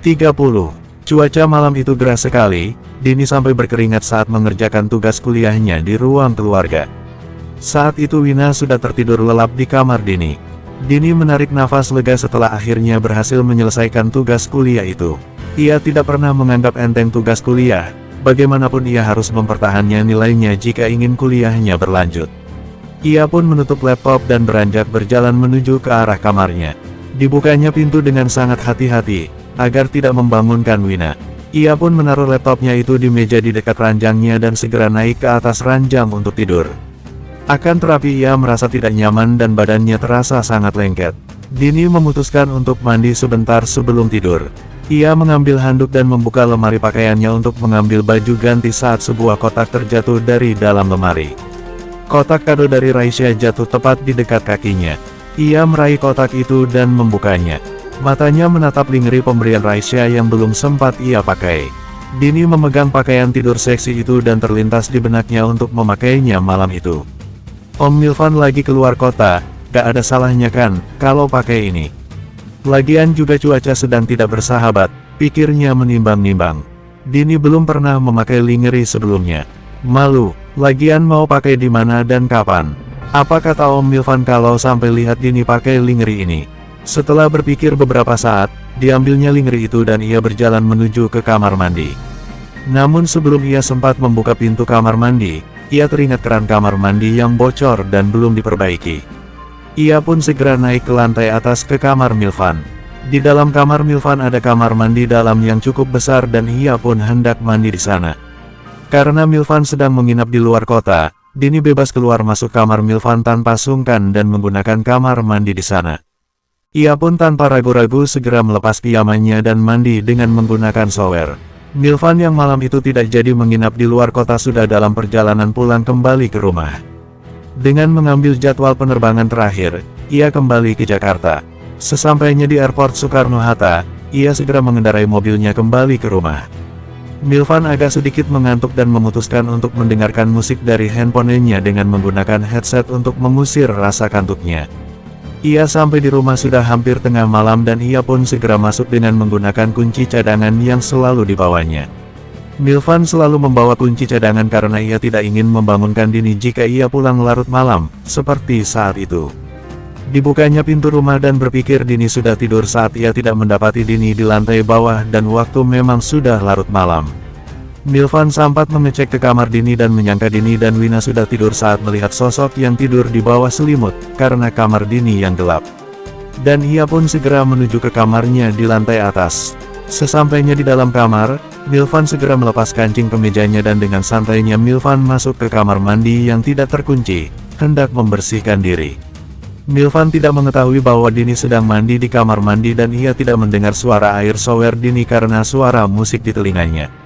30. Cuaca malam itu gerah sekali, Dini sampai berkeringat saat mengerjakan tugas kuliahnya di ruang keluarga. Saat itu Wina sudah tertidur lelap di kamar Dini. Dini menarik nafas lega setelah akhirnya berhasil menyelesaikan tugas kuliah itu. Ia tidak pernah menganggap enteng tugas kuliah, bagaimanapun ia harus mempertahankan nilainya jika ingin kuliahnya berlanjut. Ia pun menutup laptop dan beranjak berjalan menuju ke arah kamarnya. Dibukanya pintu dengan sangat hati-hati, agar tidak membangunkan Wina. Ia pun menaruh laptopnya itu di meja di dekat ranjangnya dan segera naik ke atas ranjang untuk tidur. Akan tetapi ia merasa tidak nyaman dan badannya terasa sangat lengket. Dini memutuskan untuk mandi sebentar sebelum tidur. Ia mengambil handuk dan membuka lemari pakaiannya untuk mengambil baju ganti saat sebuah kotak terjatuh dari dalam lemari. Kotak kado dari Raisya jatuh tepat di dekat kakinya. Ia meraih kotak itu dan membukanya. Matanya menatap lingerie pemberian Raisya yang belum sempat ia pakai. Dini memegang pakaian tidur seksi itu dan terlintas di benaknya untuk memakainya malam itu. Om Milvan lagi keluar kota, gak ada salahnya kan, kalau pakai ini. Lagian juga cuaca sedang tidak bersahabat, pikirnya menimbang-nimbang. Dini belum pernah memakai lingerie sebelumnya. Malu, lagian mau pakai di mana dan kapan. Apa kata Om Milvan kalau sampai lihat Dini pakai lingerie ini? Setelah berpikir beberapa saat, diambilnya lingerie itu dan ia berjalan menuju ke kamar mandi. Namun sebelum ia sempat membuka pintu kamar mandi, ia teringat keran kamar mandi yang bocor dan belum diperbaiki. Ia pun segera naik ke lantai atas ke kamar Milvan. Di dalam kamar Milvan ada kamar mandi dalam yang cukup besar dan ia pun hendak mandi di sana. Karena Milvan sedang menginap di luar kota, Dini bebas keluar masuk kamar Milvan tanpa sungkan dan menggunakan kamar mandi di sana. Ia pun tanpa ragu-ragu segera melepas pijamannya dan mandi dengan menggunakan shower. Milvan yang malam itu tidak jadi menginap di luar kota sudah dalam perjalanan pulang kembali ke rumah. Dengan mengambil jadwal penerbangan terakhir, ia kembali ke Jakarta. Sesampainya di airport Soekarno-Hatta, ia segera mengendarai mobilnya kembali ke rumah. Milvan agak sedikit mengantuk dan memutuskan untuk mendengarkan musik dari handphonenya dengan menggunakan headset untuk mengusir rasa kantuknya. Ia sampai di rumah sudah hampir tengah malam dan ia pun segera masuk dengan menggunakan kunci cadangan yang selalu dibawanya. Milvan selalu membawa kunci cadangan karena ia tidak ingin membangunkan Dini jika ia pulang larut malam, seperti saat itu. Dibukanya pintu rumah dan berpikir Dini sudah tidur saat ia tidak mendapati Dini di lantai bawah dan waktu memang sudah larut malam. Milvan sempat mengecek ke kamar Dini dan menyangka Dini dan Wina sudah tidur saat melihat sosok yang tidur di bawah selimut, karena kamar Dini yang gelap. Dan ia pun segera menuju ke kamarnya di lantai atas. Sesampainya di dalam kamar, Milvan segera melepas kancing kemejanya dan dengan santainya Milvan masuk ke kamar mandi yang tidak terkunci, hendak membersihkan diri. Milvan tidak mengetahui bahwa Dini sedang mandi di kamar mandi dan ia tidak mendengar suara air shower Dini karena suara musik di telinganya.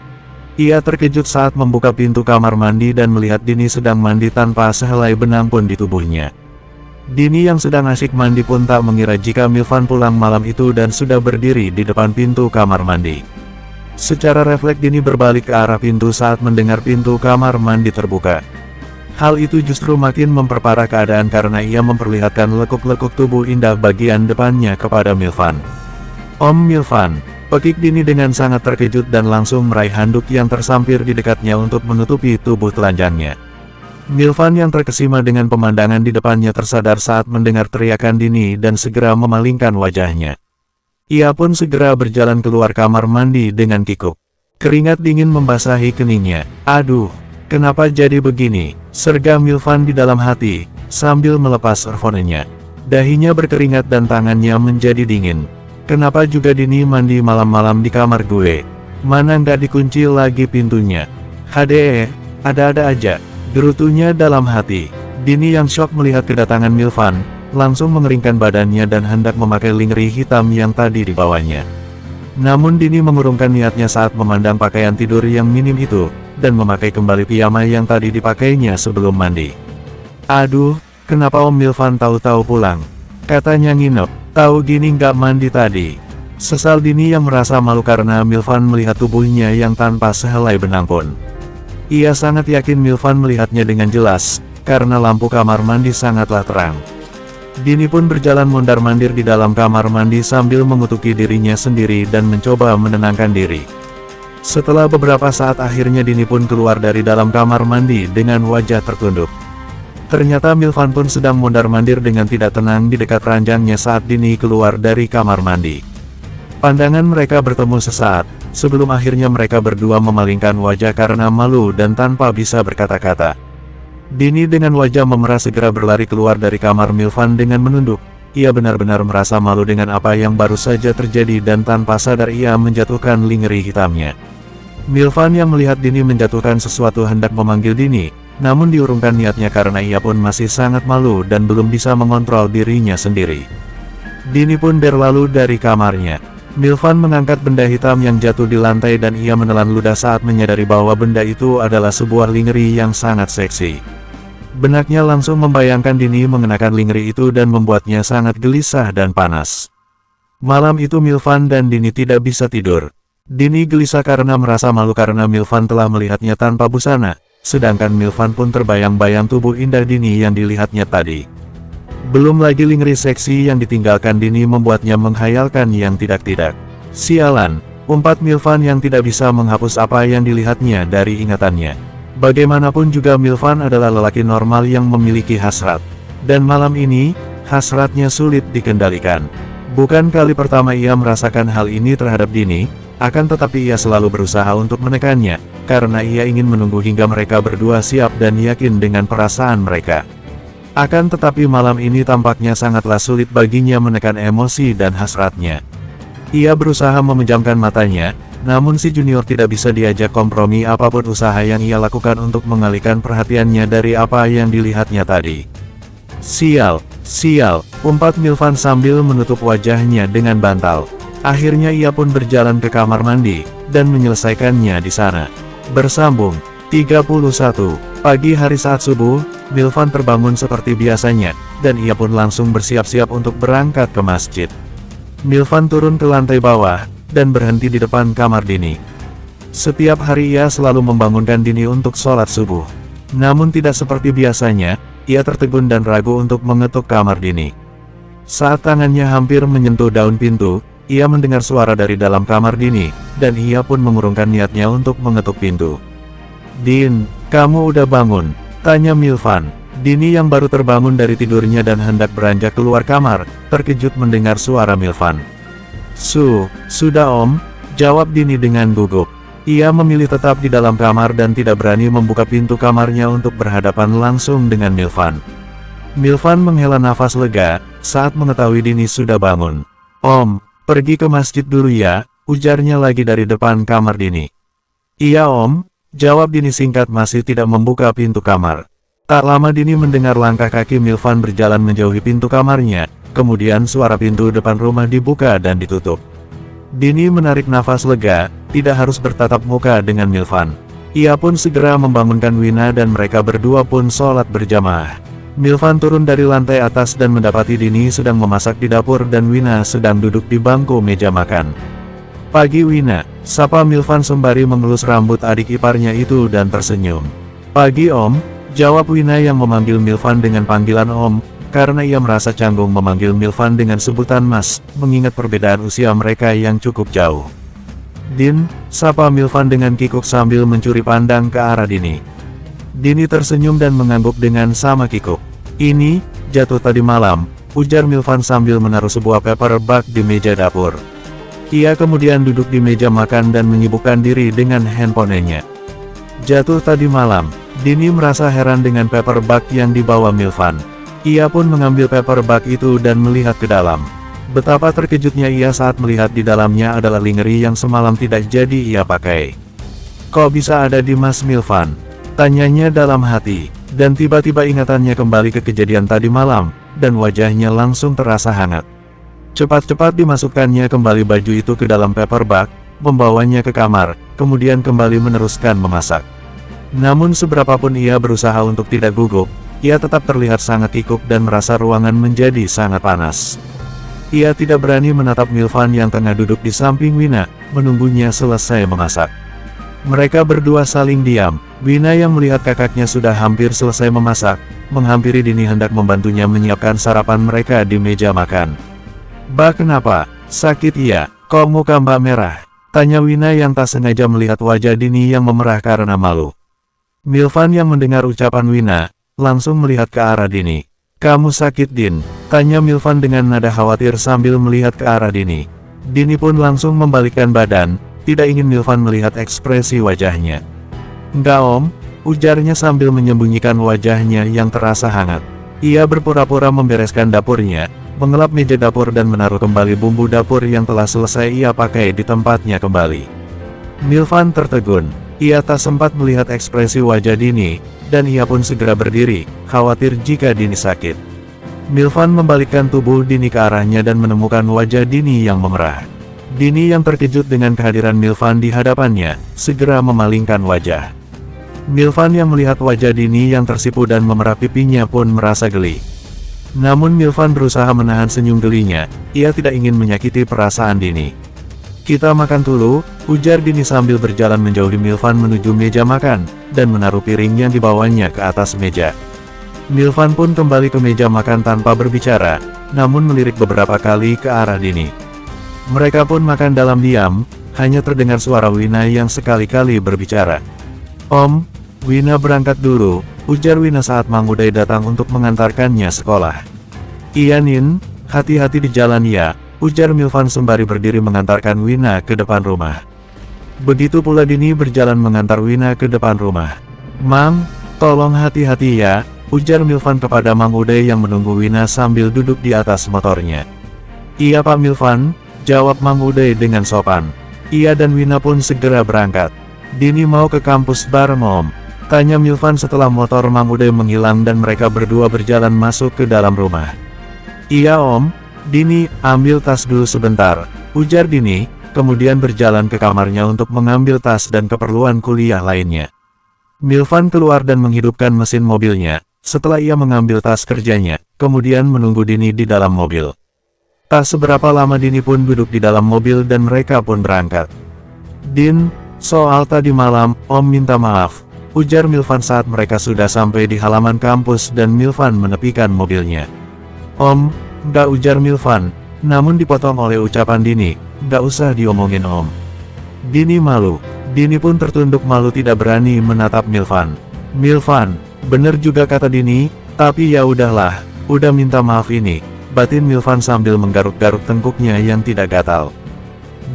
Ia terkejut saat membuka pintu kamar mandi dan melihat Dini sedang mandi tanpa sehelai benang pun di tubuhnya. Dini yang sedang asyik mandi pun tak mengira jika Milvan pulang malam itu dan sudah berdiri di depan pintu kamar mandi. Secara refleks Dini berbalik ke arah pintu saat mendengar pintu kamar mandi terbuka. Hal itu justru makin memperparah keadaan karena ia memperlihatkan lekuk-lekuk tubuh indah bagian depannya kepada Milvan. Om Milvan, pekik Dini dengan sangat terkejut dan langsung meraih handuk yang tersampir di dekatnya untuk menutupi tubuh telanjangnya. Milvan yang terkesima dengan pemandangan di depannya tersadar saat mendengar teriakan Dini dan segera memalingkan wajahnya. Ia pun segera berjalan keluar kamar mandi dengan kikuk. Keringat dingin membasahi keningnya. Aduh, kenapa jadi begini? Sergah Milvan di dalam hati, sambil melepas earphone-nya. Dahinya berkeringat dan tangannya menjadi dingin. Kenapa juga Dini mandi malam-malam di kamar gue? Mana nggak dikunci lagi pintunya? Hade, ada-ada aja, gerutunya dalam hati. Dini yang syok melihat kedatangan Milvan, langsung mengeringkan badannya dan hendak memakai lingerie hitam yang tadi dibawanya. Namun Dini mengurungkan niatnya saat memandang pakaian tidur yang minim itu, dan memakai kembali piyama yang tadi dipakainya sebelum mandi. Aduh, kenapa Om Milvan tahu-tahu pulang? Katanya nginep. Tahu gini nggak mandi tadi. Sesal Dini yang merasa malu karena Milvan melihat tubuhnya yang tanpa sehelai benang pun. Ia sangat yakin Milvan melihatnya dengan jelas, karena lampu kamar mandi sangatlah terang. Dini pun berjalan mondar-mandir di dalam kamar mandi sambil mengutuki dirinya sendiri dan mencoba menenangkan diri. Setelah beberapa saat akhirnya Dini pun keluar dari dalam kamar mandi dengan wajah tertunduk. Ternyata Milvan pun sedang mondar-mandir dengan tidak tenang di dekat ranjangnya saat Dini keluar dari kamar mandi. Pandangan mereka bertemu sesaat, sebelum akhirnya mereka berdua memalingkan wajah karena malu dan tanpa bisa berkata-kata. Dini dengan wajah memerah segera berlari keluar dari kamar Milvan dengan menunduk. Ia benar-benar merasa malu dengan apa yang baru saja terjadi dan tanpa sadar ia menjatuhkan lingerie hitamnya. Milvan yang melihat Dini menjatuhkan sesuatu hendak memanggil Dini, namun diurungkan niatnya karena ia pun masih sangat malu dan belum bisa mengontrol dirinya sendiri. Dini pun berlalu dari kamarnya. Milvan mengangkat benda hitam yang jatuh di lantai dan ia menelan ludah saat menyadari bahwa benda itu adalah sebuah lingerie yang sangat seksi. Benaknya langsung membayangkan Dini mengenakan lingerie itu dan membuatnya sangat gelisah dan panas. Malam itu Milvan dan Dini tidak bisa tidur. Dini gelisah karena merasa malu karena Milvan telah melihatnya tanpa busana, sedangkan Milvan pun terbayang-bayang tubuh indah Dini yang dilihatnya tadi. Belum lagi lingerie seksi yang ditinggalkan Dini membuatnya menghayalkan yang tidak-tidak. Sialan, umpat Milvan yang tidak bisa menghapus apa yang dilihatnya dari ingatannya. Bagaimanapun juga Milvan adalah lelaki normal yang memiliki hasrat. Dan malam ini, hasratnya sulit dikendalikan. Bukan kali pertama ia merasakan hal ini terhadap Dini, akan tetapi ia selalu berusaha untuk menekannya, karena ia ingin menunggu hingga mereka berdua siap dan yakin dengan perasaan mereka. Akan tetapi malam ini tampaknya sangatlah sulit baginya menekan emosi dan hasratnya. Ia berusaha memejamkan matanya, namun si junior tidak bisa diajak kompromi apapun usaha yang ia lakukan untuk mengalihkan perhatiannya dari apa yang dilihatnya tadi. Sial, sial, umpat Milvan sambil menutup wajahnya dengan bantal. Akhirnya ia pun berjalan ke kamar mandi, dan menyelesaikannya di sana. Bersambung, 31. Pagi hari saat subuh, Milvan terbangun seperti biasanya, dan ia pun langsung bersiap-siap untuk berangkat ke masjid. Milvan turun ke lantai bawah, dan berhenti di depan kamar Dini. Setiap hari ia selalu membangunkan Dini untuk sholat subuh. Namun tidak seperti biasanya, ia tertegun dan ragu untuk mengetuk kamar Dini. Saat tangannya hampir menyentuh daun pintu, ia mendengar suara dari dalam kamar Dini, dan ia pun mengurungkan niatnya untuk mengetuk pintu. "Din, kamu udah bangun?" tanya Milvan. Dini yang baru terbangun dari tidurnya dan hendak beranjak keluar kamar, terkejut mendengar suara Milvan. Sudah om," jawab Dini dengan gugup. Ia memilih tetap di dalam kamar dan tidak berani membuka pintu kamarnya untuk berhadapan langsung dengan Milvan. Milvan menghela nafas lega, saat mengetahui Dini sudah bangun. "Om, pergi ke masjid dulu ya," ujarnya lagi dari depan kamar Dini. "Iya om," jawab Dini singkat masih tidak membuka pintu kamar. Tak lama Dini mendengar langkah kaki Milvan berjalan menjauhi pintu kamarnya, kemudian suara pintu depan rumah dibuka dan ditutup. Dini menarik nafas lega, tidak harus bertatap muka dengan Milvan. Ia pun segera membangunkan Wina dan mereka berdua pun sholat berjamaah. Milvan turun dari lantai atas dan mendapati Dini sedang memasak di dapur dan Wina sedang duduk di bangku meja makan. "Pagi Wina," sapa Milvan sembari mengelus rambut adik iparnya itu dan tersenyum. "Pagi om," jawab Wina yang memanggil Milvan dengan panggilan om, karena ia merasa canggung memanggil Milvan dengan sebutan mas, mengingat perbedaan usia mereka yang cukup jauh. "Din," sapa Milvan dengan kikuk sambil mencuri pandang ke arah Dini. Dini tersenyum dan mengangguk dengan sama kikuk. "Ini, jatuh tadi malam," ujar Milvan sambil menaruh sebuah paper bag di meja dapur. Ia kemudian duduk di meja makan dan menyibukkan diri dengan handphonenya. "Jatuh tadi malam," Dini merasa heran dengan paper bag yang dibawa Milvan. Ia pun mengambil paper bag itu dan melihat ke dalam. Betapa terkejutnya ia saat melihat di dalamnya adalah lingerie yang semalam tidak jadi ia pakai. "Kok bisa ada di Mas Milvan?" tanyanya dalam hati, dan tiba-tiba ingatannya kembali ke kejadian tadi malam, dan wajahnya langsung terasa hangat. Cepat-cepat dimasukkannya kembali baju itu ke dalam paper bag, membawanya ke kamar, kemudian kembali meneruskan memasak. Namun seberapapun ia berusaha untuk tidak gugup, ia tetap terlihat sangat kikuk dan merasa ruangan menjadi sangat panas. Ia tidak berani menatap Milvan yang tengah duduk di samping Wina, menunggunya selesai memasak. Mereka berdua saling diam. Wina yang melihat kakaknya sudah hampir selesai memasak, menghampiri Dini hendak membantunya menyiapkan sarapan mereka di meja makan. "Mbak, kenapa? Sakit iya? Kok muka Mbak merah?" tanya Wina yang tak sengaja melihat wajah Dini yang memerah karena malu. Milvan yang mendengar ucapan Wina, langsung melihat ke arah Dini. "Kamu sakit, Din?" tanya Milvan dengan nada khawatir sambil melihat ke arah Dini. Dini pun langsung membalikkan badan, tidak ingin Milvan melihat ekspresi wajahnya. "Enggak Om," ujarnya sambil menyembunyikan wajahnya yang terasa hangat. Ia berpura-pura membereskan dapurnya, mengelap meja dapur dan menaruh kembali bumbu dapur yang telah selesai ia pakai di tempatnya kembali. Milvan tertegun. Ia tak sempat melihat ekspresi wajah Dini, dan ia pun segera berdiri, khawatir jika Dini sakit. Milvan membalikkan tubuh Dini ke arahnya dan menemukan wajah Dini yang memerah. Dini yang terkejut dengan kehadiran Milvan di hadapannya, segera memalingkan wajah. Milvan yang melihat wajah Dini yang tersipu dan memerah pipinya pun merasa geli. Namun Milvan berusaha menahan senyum gelinya, ia tidak ingin menyakiti perasaan Dini. "Kita makan dulu," ujar Dini sambil berjalan menjauhi Milvan menuju meja makan, dan menaruh piring yang dibawanya ke atas meja. Milvan pun kembali ke meja makan tanpa berbicara, namun melirik beberapa kali ke arah Dini. Mereka pun makan dalam diam, hanya terdengar suara Wina yang sekali-kali berbicara. "Om, Wina berangkat dulu," ujar Wina saat Mang Uday datang untuk mengantarkannya sekolah. "Iya Nin, hati-hati di jalan ya," ujar Milvan sembari berdiri mengantarkan Wina ke depan rumah. Begitu pula Dini berjalan mengantar Wina ke depan rumah. "Mang, tolong hati-hati ya," ujar Milvan kepada Mang Uday yang menunggu Wina sambil duduk di atas motornya. "Iya Pak Milvan," jawab Mang Uday dengan sopan. Ia dan Wina pun segera berangkat. "Dini mau ke kampus bareng Om?" tanya Milvan setelah motor Mang Uday menghilang dan mereka berdua berjalan masuk ke dalam rumah. "Iya Om, Dini, ambil tas dulu sebentar," ujar Dini, kemudian berjalan ke kamarnya untuk mengambil tas dan keperluan kuliah lainnya. Milvan keluar dan menghidupkan mesin mobilnya, setelah ia mengambil tas kerjanya, kemudian menunggu Dini di dalam mobil. Tak seberapa lama Dini pun duduk di dalam mobil dan mereka pun berangkat. "Din, soal tadi malam, Om minta maaf," ujar Milvan saat mereka sudah sampai di halaman kampus dan Milvan menepikan mobilnya. "Om, enggak," ujar Milvan, namun dipotong oleh ucapan Dini, "Enggak usah diomongin Om." Dini malu. Dini pun tertunduk malu tidak berani menatap Milvan. "Milvan, bener juga kata Dini, tapi ya udahlah, udah minta maaf ini," batin Milvan sambil menggaruk-garuk tengkuknya yang tidak gatal.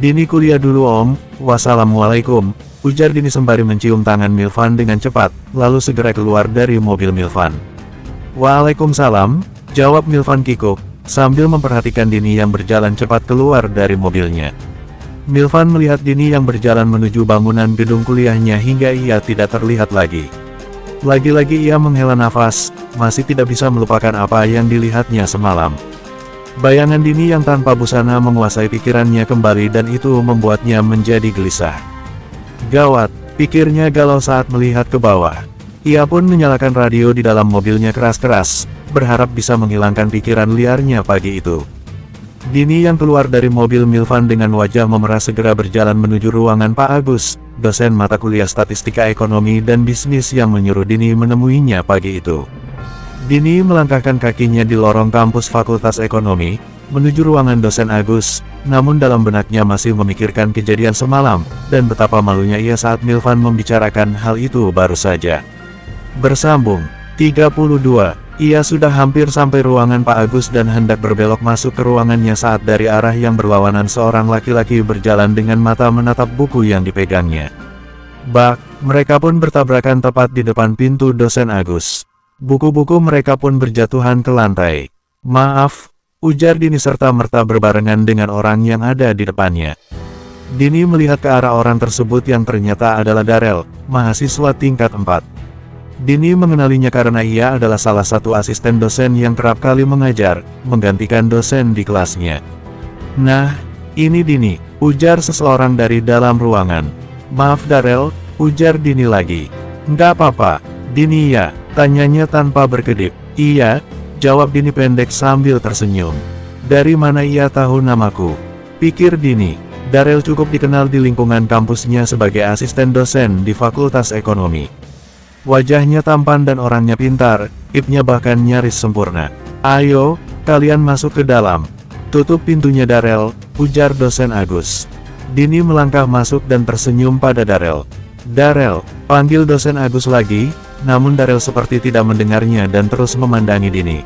"Dini kuliah dulu Om, wassalamualaikum," ujar Dini sembari mencium tangan Milvan dengan cepat, lalu segera keluar dari mobil Milvan. "Waalaikumsalam," jawab Milvan kikuk, sambil memperhatikan Dini yang berjalan cepat keluar dari mobilnya. Milvan melihat Dini yang berjalan menuju bangunan gedung kuliahnya hingga ia tidak terlihat lagi. Lagi-lagi ia menghela nafas, masih tidak bisa melupakan apa yang dilihatnya semalam. Bayangan Dini yang tanpa busana menguasai pikirannya kembali dan itu membuatnya menjadi gelisah. Gawat, pikirnya galau saat melihat ke bawah. Ia pun menyalakan radio di dalam mobilnya keras-keras, berharap bisa menghilangkan pikiran liarnya pagi itu. Dini yang keluar dari mobil Milvan dengan wajah memerah segera berjalan menuju ruangan Pak Agus, dosen mata kuliah Statistika Ekonomi dan Bisnis yang menyuruh Dini menemuinya pagi itu. Dini melangkahkan kakinya di lorong kampus Fakultas Ekonomi, menuju ruangan dosen Agus, namun dalam benaknya masih memikirkan kejadian semalam, dan betapa malunya ia saat Milvan membicarakan hal itu baru saja. Bersambung 32. Ia sudah hampir sampai ruangan Pak Agus dan hendak berbelok masuk ke ruangannya saat dari arah yang berlawanan seorang laki-laki berjalan dengan mata menatap buku yang dipegangnya. Bak, mereka pun bertabrakan tepat di depan pintu dosen Agus. Buku-buku mereka pun berjatuhan ke lantai. "Maaf," ujar Dini serta merta berbarengan dengan orang yang ada di depannya. Dini melihat ke arah orang tersebut yang ternyata adalah Darel, mahasiswa tingkat 4. Dini mengenalinya karena ia adalah salah satu asisten dosen yang kerap kali mengajar, menggantikan dosen di kelasnya. "Nah, ini Dini," ujar seseorang dari dalam ruangan. "Maaf Darel," ujar Dini lagi. "Nggak apa-apa, Dini ya?" tanyanya tanpa berkedip. "Iya," jawab Dini pendek sambil tersenyum. "Dari mana ia tahu namaku?" pikir Dini. Darel cukup dikenal di lingkungan kampusnya sebagai asisten dosen di Fakultas Ekonomi. Wajahnya tampan dan orangnya pintar, IP-nya bahkan nyaris sempurna. "Ayo, kalian masuk ke dalam. Tutup pintunya Darel," ujar dosen Agus. Dini melangkah masuk dan tersenyum pada Darel. "Darel," panggil dosen Agus lagi, namun Darel seperti tidak mendengarnya dan terus memandangi Dini.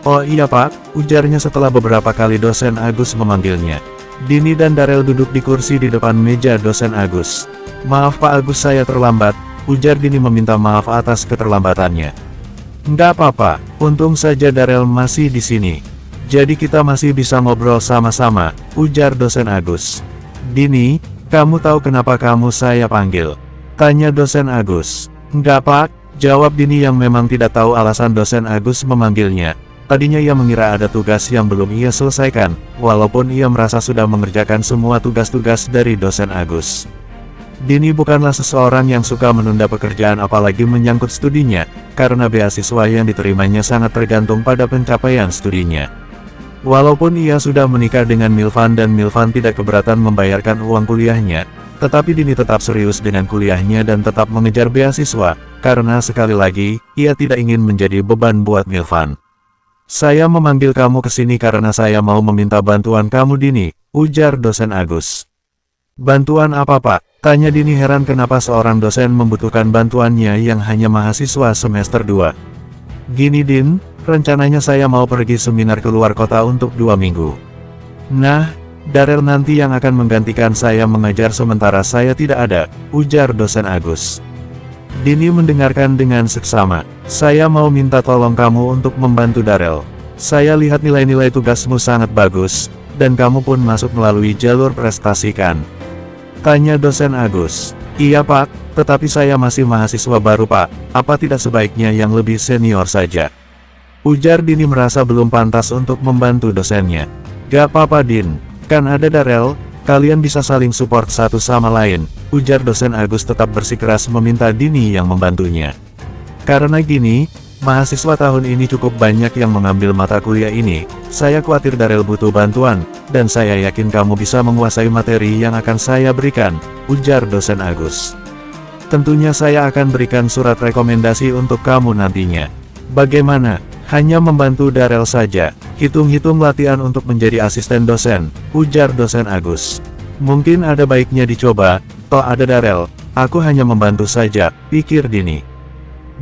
"Oh iya Pak," ujarnya setelah beberapa kali dosen Agus memanggilnya. Dini dan Darel duduk di kursi di depan meja dosen Agus. "Maaf Pak Agus, saya terlambat," ujar Dini meminta maaf atas keterlambatannya. "Nggak apa-apa, untung saja Darel masih di sini. Jadi kita masih bisa ngobrol sama-sama," ujar dosen Agus. "Dini, kamu tahu kenapa kamu saya panggil?" tanya dosen Agus. "Nggak Pak," jawab Dini yang memang tidak tahu alasan dosen Agus memanggilnya. Tadinya ia mengira ada tugas yang belum ia selesaikan, walaupun ia merasa sudah mengerjakan semua tugas-tugas dari dosen Agus. Dini bukanlah seseorang yang suka menunda pekerjaan apalagi menyangkut studinya, karena beasiswa yang diterimanya sangat tergantung pada pencapaian studinya. Walaupun ia sudah menikah dengan Milvan dan Milvan tidak keberatan membayarkan uang kuliahnya, tetapi Dini tetap serius dengan kuliahnya dan tetap mengejar beasiswa, karena sekali lagi, ia tidak ingin menjadi beban buat Milvan. "Saya memanggil kamu ke sini karena saya mau meminta bantuan kamu Dini," ujar dosen Agus. "Bantuan apa Pak?" tanya Dini heran kenapa seorang dosen membutuhkan bantuannya yang hanya mahasiswa semester 2. "Gini Din, rencananya saya mau pergi seminar keluar kota untuk 2 minggu. Nah, Darel nanti yang akan menggantikan saya mengajar sementara saya tidak ada," ujar dosen Agus. Dini mendengarkan dengan seksama. "Saya mau minta tolong kamu untuk membantu Darel. Saya lihat nilai-nilai tugasmu sangat bagus, dan kamu pun masuk melalui jalur prestasi kan?" tanya dosen Agus. "Iya Pak, tetapi saya masih mahasiswa baru Pak, apa tidak sebaiknya yang lebih senior saja?" ujar Dini merasa belum pantas untuk membantu dosennya. "Gak apa-apa Din, kan ada Darel, kalian bisa saling support satu sama lain," ujar dosen Agus tetap bersikeras meminta Dini yang membantunya. "Karena gini, mahasiswa tahun ini cukup banyak yang mengambil mata kuliah ini, saya khawatir Darel butuh bantuan, dan saya yakin kamu bisa menguasai materi yang akan saya berikan," ujar dosen Agus. "Tentunya saya akan berikan surat rekomendasi untuk kamu nantinya. Bagaimana? Hanya membantu Darel saja, hitung-hitung latihan untuk menjadi asisten dosen," ujar dosen Agus. "Mungkin ada baiknya dicoba, toh ada Darel, aku hanya membantu saja," pikir Dini.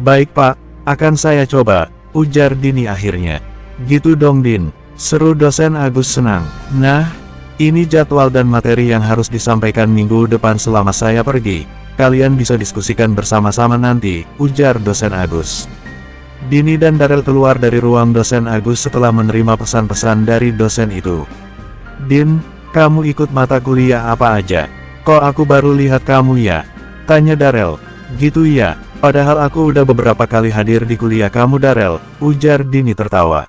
"Baik Pak, akan saya coba," ujar Dini akhirnya. "Gitu dong Din," seru dosen Agus senang. "Nah, ini jadwal dan materi yang harus disampaikan minggu depan selama saya pergi. Kalian bisa diskusikan bersama-sama nanti," ujar dosen Agus. Dini dan Darel keluar dari ruang dosen Agus setelah menerima pesan-pesan dari dosen itu. "Din, kamu ikut mata kuliah apa aja? Kok aku baru lihat kamu ya?" tanya Darel. "Gitu ya, padahal aku udah beberapa kali hadir di kuliah kamu Darel," ujar Dini tertawa.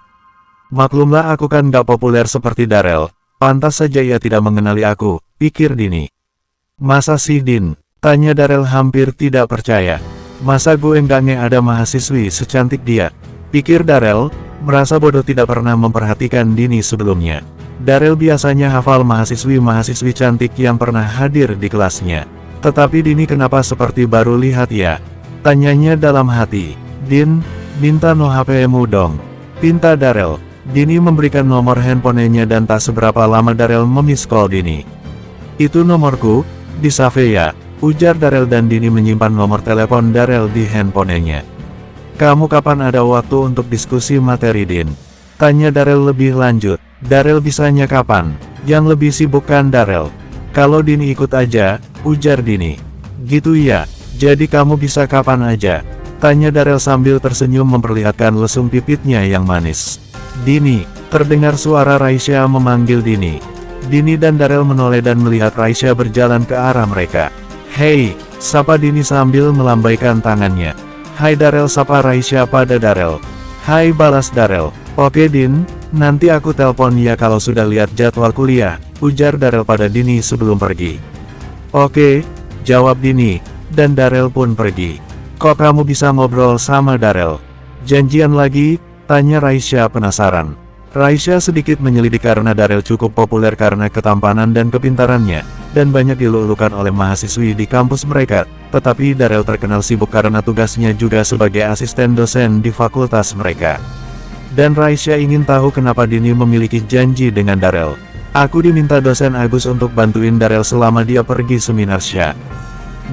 "Maklumlah aku kan gak populer seperti Darel, pantas saja ia tidak mengenali aku," pikir Dini. "Masa sih Din?" tanya Darel hampir tidak percaya. "Masa gue nggak ada mahasiswi secantik dia?" pikir Darel, merasa bodoh tidak pernah memperhatikan Dini sebelumnya. Darel biasanya hafal mahasiswi-mahasiswi cantik yang pernah hadir di kelasnya. Tetapi Dini kenapa seperti baru lihat ya? Tanyanya dalam hati. "Din, minta no HP-mu dong," pinta Darel. Dini memberikan nomor handphonenya dan tak seberapa lama Darel memiss call Dini. "Itu nomorku, di save ya," ujar Darel dan Dini menyimpan nomor telepon Darel di handphonenya. "Kamu kapan ada waktu untuk diskusi materi Din?" tanya Darel lebih lanjut. Darel bisanya kapan? Yang lebih sibuk kan Darel? "Kalau Dini ikut aja," ujar Dini. "Gitu ya, jadi kamu bisa kapan aja?" tanya Darel sambil tersenyum memperlihatkan lesung pipitnya yang manis. "Dini," terdengar suara Raisya memanggil Dini. Dini dan Darel menoleh dan melihat Raisya berjalan ke arah mereka. "Hei," sapa Dini sambil melambaikan tangannya. "Hai Darel," sapa Raisya pada Darel. "Hai," balas Darel. "Oke Din, nanti aku telepon ya kalau sudah lihat jadwal kuliah," ujar Darel pada Dini sebelum pergi. "Oke," jawab Dini, dan Darel pun pergi. "Kok kamu bisa ngobrol sama Darel? Janjian lagi?" tanya Raisya penasaran. Raisya sedikit menyelidik karena Darel cukup populer karena ketampanan dan kepintarannya, dan banyak dilulukan oleh mahasiswi di kampus mereka, tetapi Darel terkenal sibuk karena tugasnya juga sebagai asisten dosen di fakultas mereka. Dan Raisya ingin tahu kenapa Dini memiliki janji dengan Darel. Aku diminta dosen Agus untuk bantuin Darel selama dia pergi seminar Sya.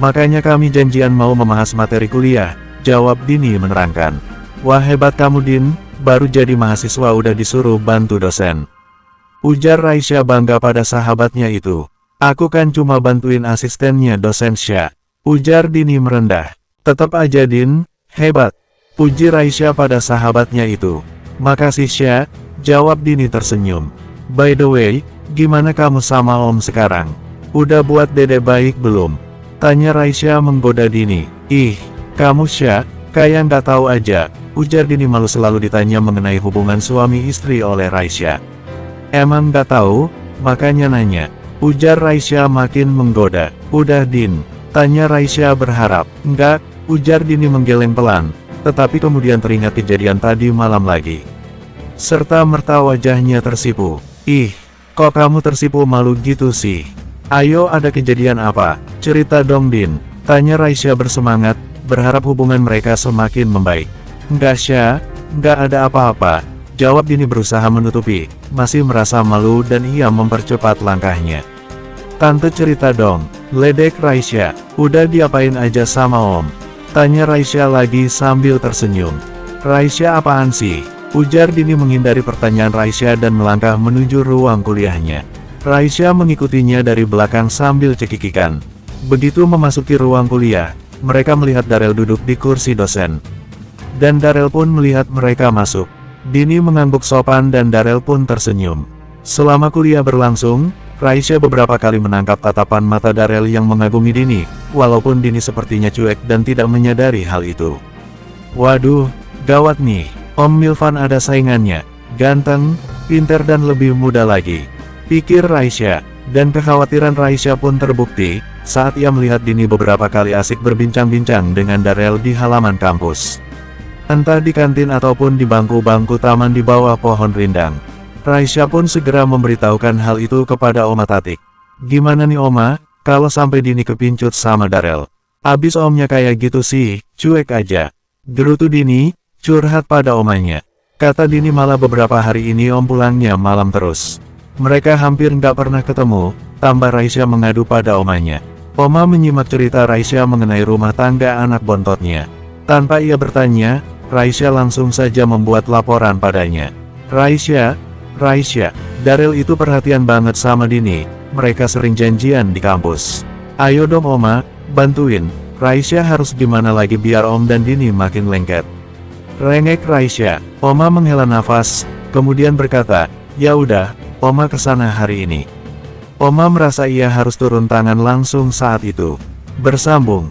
Makanya kami janjian mau membahas materi kuliah, jawab Dini menerangkan. Wah hebat kamu Din, baru jadi mahasiswa udah disuruh bantu dosen. Ujar Raisya bangga pada sahabatnya itu. Aku kan cuma bantuin asistennya dosen Sya. Ujar Dini merendah. Tetap aja Din, hebat. Puji Raisya pada sahabatnya itu. Makasih Sya, jawab Dini tersenyum. By the way, gimana kamu sama Om sekarang? Udah buat dede baik belum? Tanya Raisya menggoda Dini. Ih, kamu Sya, kayak nggak tahu aja. Ujar Dini malu selalu ditanya mengenai hubungan suami istri oleh Raisya. Emang nggak tahu, makanya nanya. Ujar Raisya makin menggoda. Udah Din, tanya Raisya berharap. Enggak, ujar Dini menggeleng pelan. Tetapi kemudian teringat kejadian tadi malam lagi. Serta merta wajahnya tersipu. Ih, kok kamu tersipu malu gitu sih? Ayo ada kejadian apa? Cerita dong Din, tanya Raisya bersemangat, berharap hubungan mereka semakin membaik. Enggak Sya, enggak ada apa-apa, jawab Dini berusaha menutupi, masih merasa malu dan ia mempercepat langkahnya. Tante cerita dong, ledek Raisya, udah diapain aja sama Om? Tanya Raisya lagi sambil tersenyum. Raisya apaan sih? Ujar Dini menghindari pertanyaan Raisya dan melangkah menuju ruang kuliahnya. Raisya mengikutinya dari belakang sambil cekikikan. Begitu memasuki ruang kuliah, mereka melihat Darel duduk di kursi dosen. Dan Darel pun melihat mereka masuk. Dini mengangguk sopan dan Darel pun tersenyum. Selama kuliah berlangsung, Raisya beberapa kali menangkap tatapan mata Darel yang mengagumi Dini, walaupun Dini sepertinya cuek dan tidak menyadari hal itu. Waduh, gawat nih, Om Milvan ada saingannya, ganteng, pinter dan lebih muda lagi. Pikir Raisya, dan kekhawatiran Raisya pun terbukti, saat ia melihat Dini beberapa kali asik berbincang-bincang dengan Darel di halaman kampus. Entah di kantin ataupun di bangku-bangku taman di bawah pohon rindang. Raisya pun segera memberitahukan hal itu kepada Oma Tatik. Gimana nih Oma, kalau sampai Dini kepincut sama Darel? Abis Omnya kayak gitu sih, cuek aja. Gerutu Dini, curhat pada omanya. Kata Dini malah beberapa hari ini Om pulangnya malam terus. Mereka hampir nggak pernah ketemu, tambah Raisya mengadu pada omanya. Oma menyimak cerita Raisya mengenai rumah tangga anak bontotnya. Tanpa ia bertanya, Raisya langsung saja membuat laporan padanya. Raisya, Darel itu perhatian banget sama Dini, mereka sering janjian di kampus. Ayo dong Oma, bantuin, Raisya harus gimana lagi biar Om dan Dini makin lengket. Rengek Raisya, Oma menghela nafas, kemudian berkata, ya udah, Oma kesana hari ini. Oma merasa ia harus turun tangan langsung saat itu. Bersambung.